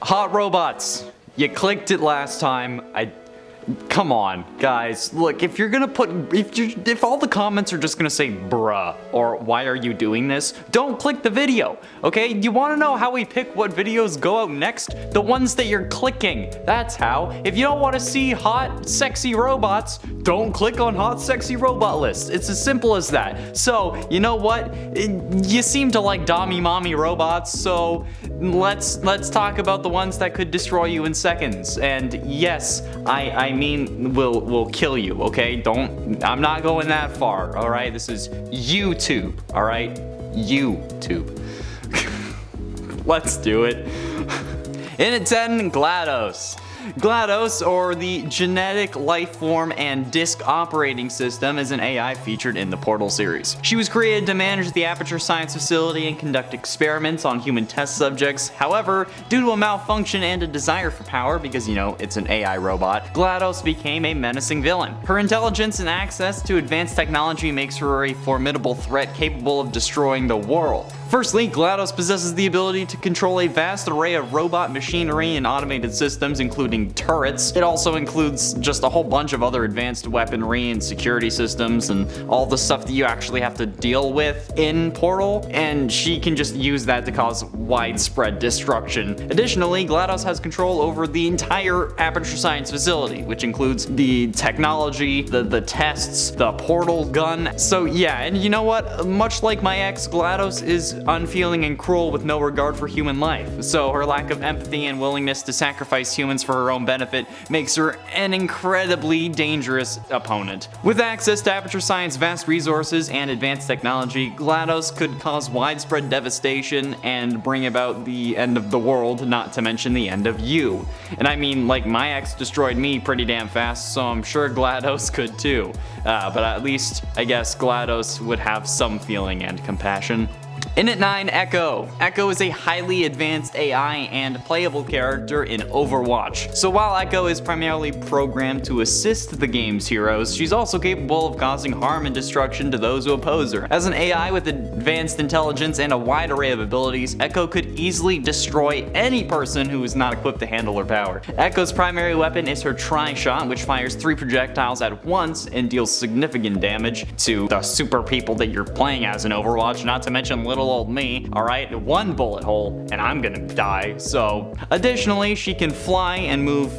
Hot robots. You clicked it last time. Come on, guys. Look, if you're gonna if all the comments are just gonna say bruh or why are you doing this, don't click the video, okay? You wanna know how we pick what videos go out next? The ones that you're clicking. That's how. If you don't wanna see hot, sexy robots, don't click on hot, sexy robot list. It's as simple as that. So, you know what? You seem to like dommy mommy robots, so let's talk about the ones that could destroy you in seconds. And yes, I mean will kill you, okay? I'm not going that far, all right? This is YouTube, all right? YouTube. Let's do it. In at 10, GLaDOS. GLaDOS, or the Genetic Lifeform and Disk Operating System, is an AI featured in the Portal series. She was created to manage the Aperture Science Facility and conduct experiments on human test subjects. However, due to a malfunction and a desire for power, because you know, it's an AI robot, GLaDOS became a menacing villain. Her intelligence and access to advanced technology makes her a formidable threat capable of destroying the world. Firstly, GLaDOS possesses the ability to control a vast array of robot machinery and automated systems, including turrets. It also includes just a whole bunch of other advanced weaponry and security systems and all the stuff that you actually have to deal with in Portal, and she can just use that to cause widespread destruction. Additionally, GLaDOS has control over the entire Aperture Science facility, which includes the technology, the tests, the portal gun. So yeah, and you know what? Much like my ex, GLaDOS is unfeeling and cruel with no regard for human life. So her lack of empathy and willingness to sacrifice humans for her own benefit makes her an incredibly dangerous opponent. With access to Aperture Science vast resources and advanced technology, GLaDOS could cause widespread devastation and bring about the end of the world, not to mention the end of you. And I mean, like, my ex destroyed me pretty damn fast, so I'm sure GLaDOS could too. But at least, I guess, GLaDOS would have some feeling and compassion. In at 9, Echo. Echo is a highly advanced AI and playable character in Overwatch. So while Echo is primarily programmed to assist the game's heroes, she's also capable of causing harm and destruction to those who oppose her. As an AI with advanced intelligence and a wide array of abilities, Echo could easily destroy any person who is not equipped to handle her power. Echo's primary weapon is her Tri-Shot, which fires 3 projectiles at once and deals significant damage to the super people that you're playing as in Overwatch, not to mention little old me, alright? 1 bullet hole and I'm gonna die, so. Additionally, she can fly and move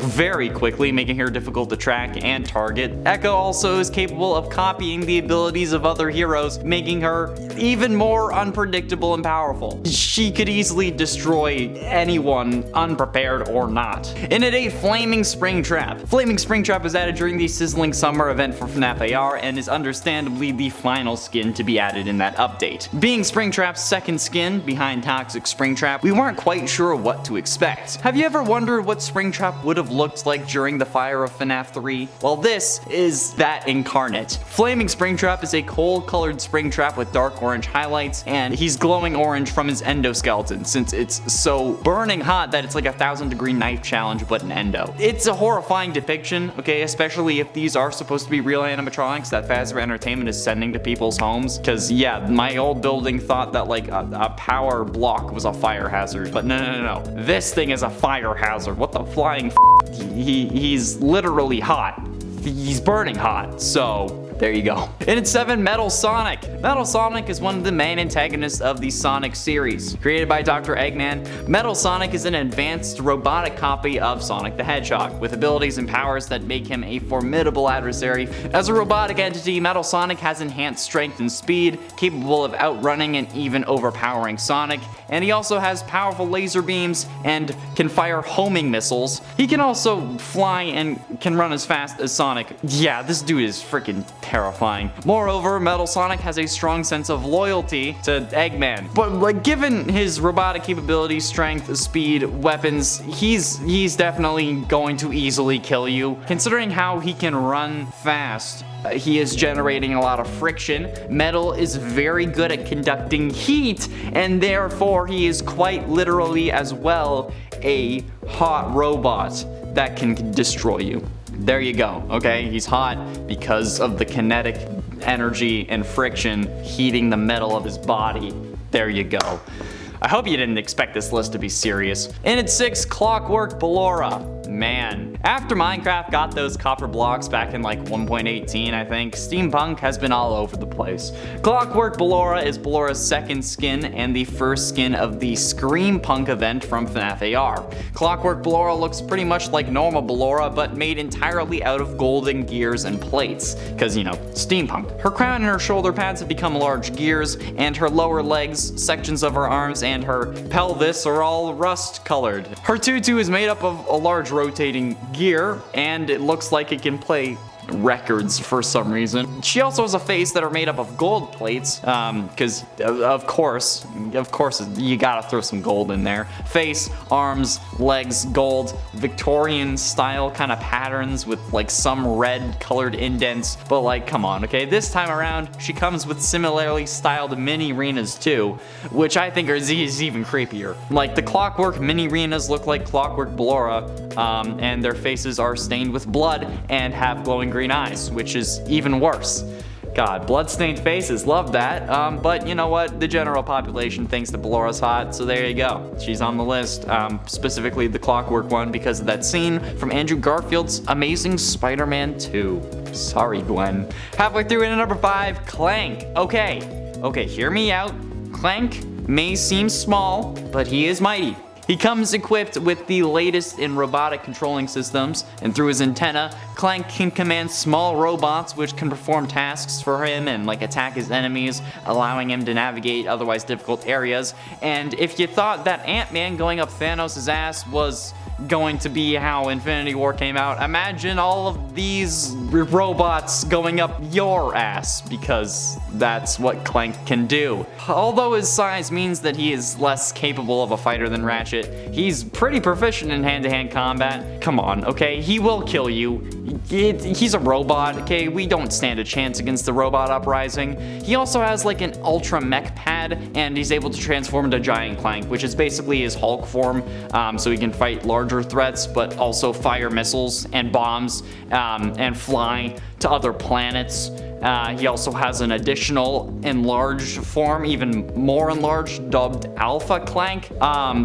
very quickly, making her difficult to track and target. Echo also is capable of copying the abilities of other heroes, making her even more unpredictable and powerful. She could easily destroy anyone, unprepared or not. In at 8, Flaming Springtrap. Flaming Springtrap was added during the Sizzling Summer event for FNAF AR and is understandably the final skin to be added in that update. Being Springtrap's second skin behind Toxic Springtrap, we weren't quite sure what to expect. Have you ever wondered what Springtrap would have looked like during the fire of FNAF 3? Well, this is that incarnate. Flaming Springtrap is a coal-colored Springtrap with dark orange highlights, and he's glowing orange from his endoskeleton, since it's so burning hot that it's like a 1,000-degree knife challenge but an endo. It's a horrifying depiction, okay, especially if these are supposed to be real animatronics that Fazbear Entertainment is sending to people's homes, because yeah, my old building thought that like a power block was a fire hazard, but no. This thing is a fire hazard. What the flying f? He's literally hot. He's burning hot, so there you go. And at 7, Metal Sonic. Metal Sonic is one of the main antagonists of the Sonic series. Created by Dr. Eggman, Metal Sonic is an advanced robotic copy of Sonic the Hedgehog, with abilities and powers that make him a formidable adversary. As a robotic entity, Metal Sonic has enhanced strength and speed, capable of outrunning and even overpowering Sonic, and he also has powerful laser beams and can fire homing missiles. He can also fly and can run as fast as Sonic. Yeah, this dude is freaking terrifying. Moreover, Metal Sonic has a strong sense of loyalty to Eggman. But like, given his robotic capabilities, strength, speed, weapons, he's definitely going to easily kill you. Considering how he can run fast, he is generating a lot of friction. Metal is very good at conducting heat, and therefore he is quite literally as well a hot robot that can destroy you. There you go, okay? He's hot because of the kinetic energy and friction heating the metal of his body. There you go. I hope you didn't expect this list to be serious. In at 6, Clockwork Ballora. Man, after Minecraft got those copper blocks back in like 1.18, I think, steampunk has been all over the place. Clockwork Ballora is Ballora's second skin and the first skin of the Screampunk event from FNAF AR. Clockwork Ballora looks pretty much like normal Ballora, but made entirely out of golden gears and plates, because, you know, steampunk. Her crown and her shoulder pads have become large gears, and her lower legs, sections of her arms, and her pelvis are all rust colored. Her tutu is made up of a large rotating gear, and it looks like it can play records for some reason. She also has a face that are made up of gold plates, because of course you gotta throw some gold in there. Face, arms, legs, gold, Victorian style kind of patterns with like some red colored indents, but like come on, okay? This time around she comes with similarly styled mini arenas too, which I think is even creepier. Like the Clockwork mini arenas look like Clockwork Ballora, and their faces are stained with blood and have glowing green eyes, which is even worse. God, bloodstained faces, love that. But you know what? The general population thinks that Ballora's hot, so there you go. She's on the list, specifically the Clockwork one, because of that scene from Andrew Garfield's Amazing Spider-Man 2. Sorry, Gwen. Halfway through in number 5, Clank. Okay, hear me out. Clank may seem small, but he is mighty. He comes equipped with the latest in robotic controlling systems, and through his antenna, Clank can command small robots which can perform tasks for him and like attack his enemies, allowing him to navigate otherwise difficult areas. And if you thought that Ant-Man going up Thanos' ass was going to be how Infinity War came out, imagine all of these robots going up your ass, because that's what Clank can do. Although his size means that he is less capable of a fighter than Ratchet, he's pretty proficient in hand-to-hand combat. Come on, okay? He will kill you. He's a robot, okay? We don't stand a chance against the robot uprising. He also has like an ultra mech pad, and he's able to transform into Giant Clank, which is basically his Hulk form, so he can fight larger threats, but also fire missiles and bombs, and fly to other planets. He also has an additional enlarged form, even more enlarged, dubbed Alpha Clank.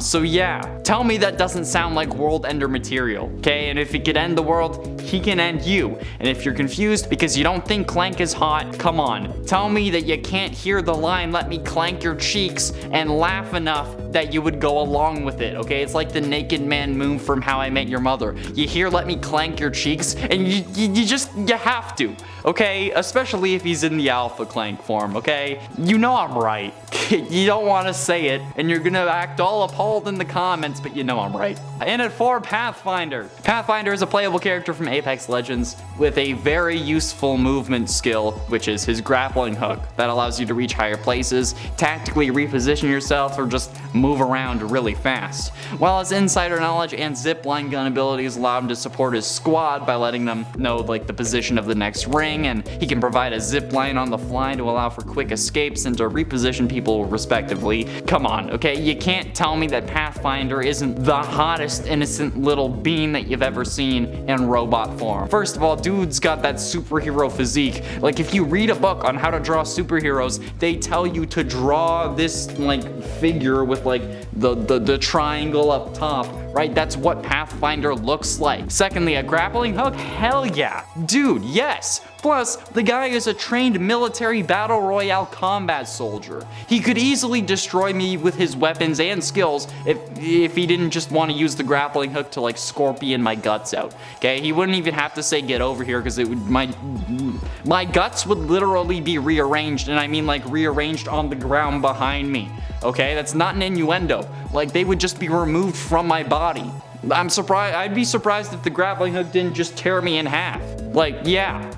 So yeah, tell me that doesn't sound like world ender material, okay? And if he could end the world, he can end you. And if you're confused because you don't think Clank is hot, come on, tell me that you can't hear the line, "Let me clank your cheeks," and laugh enough that you would go along with it, okay? It's like the naked man move from How I Met Your Mother. You hear "Let me clank your cheeks," and you have to, okay? Especially if he's in the Alpha Clank form, okay? You know I'm right. You don't want to say it, and you're gonna act all appalled in the comments, but you know I'm right. And at 4, Pathfinder. Pathfinder is a playable character from Apex Legends with a very useful movement skill, which is his grappling hook that allows you to reach higher places, tactically reposition yourself, or just move around really fast. While his insider knowledge and zipline gun abilities allow him to support his squad by letting them know like the position of the next ring, and he can provide a zipline on the fly to allow for quick escapes and to reposition people respectively. Come on, okay? You can't tell me that Pathfinder isn't the hottest innocent little bean that you've ever seen in robot form. First of all, dude's got that superhero physique. Like if you read a book on how to draw superheroes, they tell you to draw this like figure with like the triangle up top, right? That's what Pathfinder looks like. Secondly, a grappling hook? Hell yeah. Dude, yes. Plus, the guy is a trained military battle royale combat soldier. He could easily destroy me with his weapons and skills if he didn't just want to use the grappling hook to like scorpion my guts out. Okay, he wouldn't even have to say get over here, because it would my guts would literally be rearranged, and I mean like rearranged on the ground behind me. Okay, that's not an innuendo. Like they would just be removed from my body. I'm surprised. I'd be surprised if the grappling hook didn't just tear me in half. Like, yeah.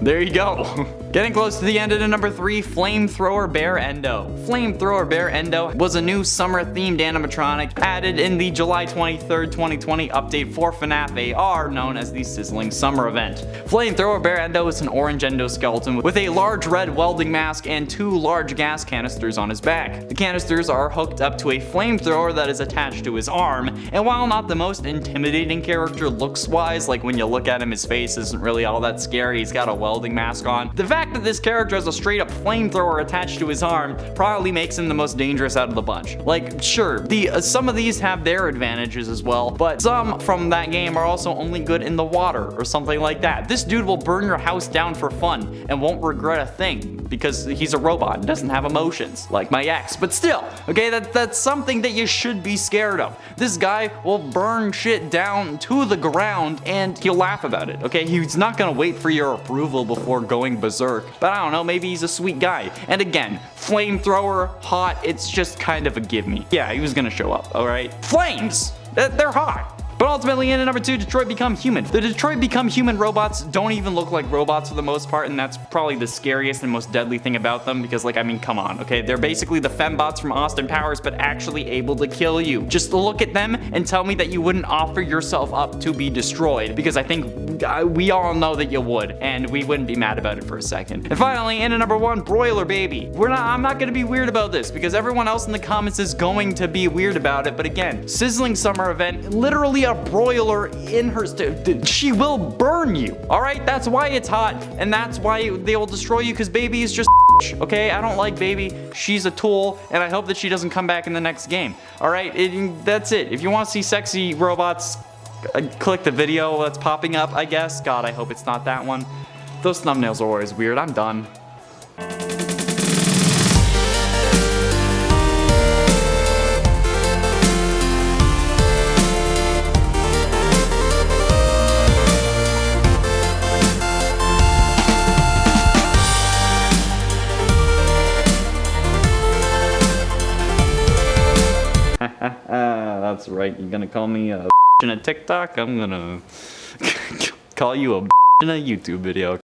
There you go. Getting close to the end of number 3, Flamethrower Bear Endo. Flamethrower Bear Endo was a new summer-themed animatronic added in the July 23rd, 2020 update for FNAF AR, known as the Sizzling Summer Event. Flamethrower Bear Endo is an orange endoskeleton with a large red welding mask and 2 large gas canisters on his back. The canisters are hooked up to a flamethrower that is attached to his arm, and while not the most intimidating character looks-wise, like when you look at him, his face isn't really all that scary, he's got a welding mask on, the fact fact that this character has a straight up flamethrower attached to his arm probably makes him the most dangerous out of the bunch. Like, sure, some of these have their advantages as well, but some from that game are also only good in the water or something like that. This dude will burn your house down for fun and won't regret a thing because he's a robot and doesn't have emotions like my ex. But still, okay, that's something that you should be scared of. This guy will burn shit down to the ground and he'll laugh about it, okay? He's not gonna wait for your approval before going berserk, but I don't know, maybe he's a sweet guy. And again, flamethrower, hot, it's just kind of a give me. Yeah, he was gonna show up, all right? Flames, they're hot. But ultimately, in at number 2, Detroit Become Human. The Detroit Become Human robots don't even look like robots for the most part, and that's probably the scariest and most deadly thing about them, because, like, I mean, come on, okay? They're basically the fembots from Austin Powers, but actually able to kill you. Just look at them and tell me that you wouldn't offer yourself up to be destroyed, because I think we all know that you would, and we wouldn't be mad about it for a second. And finally, in at number 1, Broiler Baby. I'm not gonna be weird about this, because everyone else in the comments is going to be weird about it, but again, sizzling summer event, literally a broiler in her she will burn you, all right? That's why it's hot, and that's why they will destroy you, because Baby is just okay? I don't like Baby. She's a tool, and I hope that she doesn't come back in the next game, all right? That's it. If you want to see sexy robots, click the video that's popping up, I guess. God, I hope it's not that one. Those thumbnails are always weird. I'm done. That's right. You're gonna call me a in a TikTok? I'm gonna call you a in a YouTube video.